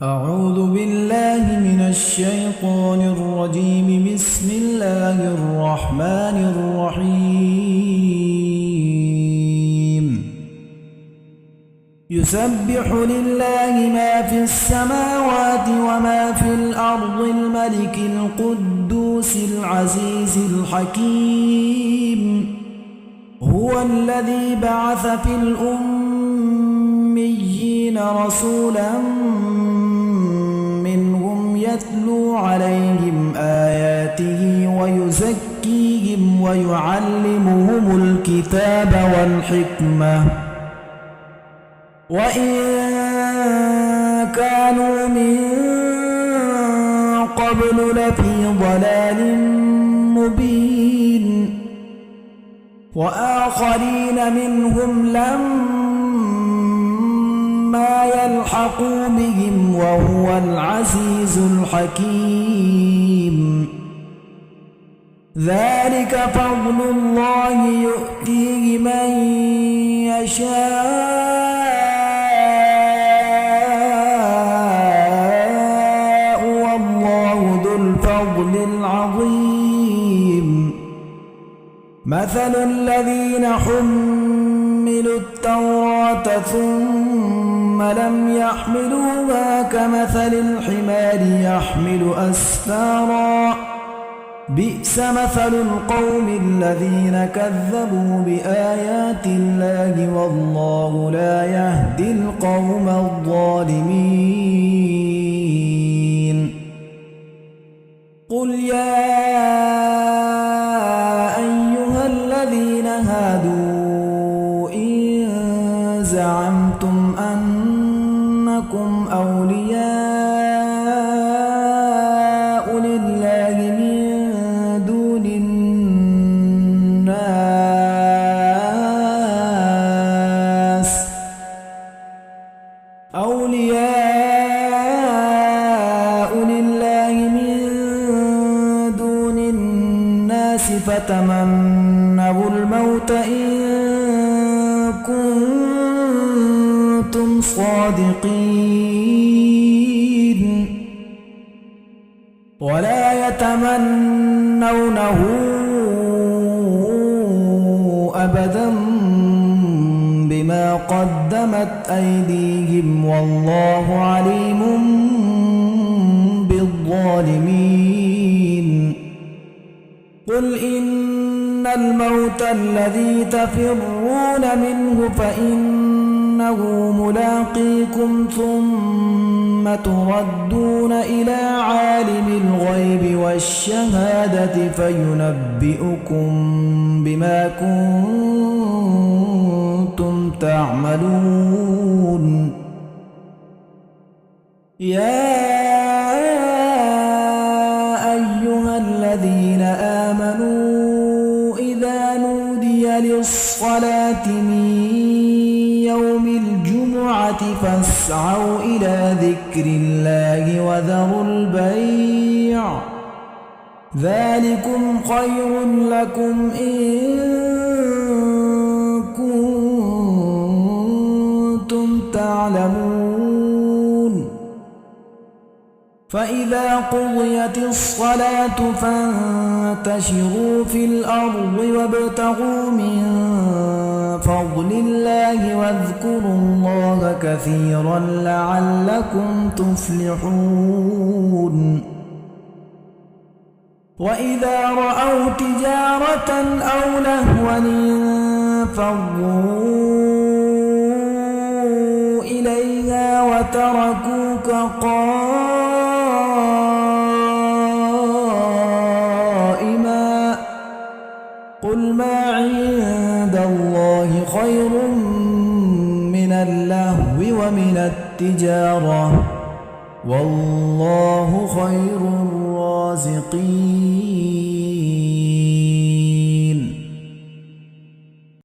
أعوذ بالله من الشيطان الرجيم. بسم الله الرحمن الرحيم. يسبح لله ما في السماوات وما في الأرض، الملك القدوس العزيز الحكيم. هو الذي بعث في الأميين رسولا منهم يتلو عليهم آياته ويزكيهم ويعلمهم الكتاب والحكمة وإن كانوا من قبل لفي ضلال مبين. وآخرين منهم لما يلحقوا بهم وهو العزيز الحكيم. ذلك فضل الله يؤتيه من يشاء والله ذو الفضل العظيم. مثل الذين حملوا التوراة ثم لم يحملوها كمثل الحمار يحمل أسفارا، بئس مثل القوم الذين كذبوا بآيات الله والله لا يهدي القوم الظالمين. قل يا أيها الذين هادوا إن زعمتم أنكم أولياء لله من دون الناس فتمنوا الموت إن كنتم صادقين ولا يتمنونه أبدا بما قدمت أيديهم والله عليم بالظالمين. قل إن الموت الذي تفرون منه فإنه ملاقيكم ثم تردون إلى عالم الغيب والشهادة فينبئكم بما كنتم تعملون. يا أيها الذين آمنوا إذا نودي للصلاة من يوم الجمعة فاسعوا إلى ذكر الله وذروا البيع ذلكم خير لكم إن كنتم تعلمون. فإذا قضيت الصلاة فانتشروا في الأرض وابتغوا من فضل الله واذكروا الله كثيرا لعلكم تفلحون. وإذا رأوا تجارة أو لهوا انفضوا إليها وتركوك قائما قل ما عند الله خير من اللهو ومن التجارة والله خير الرازقين.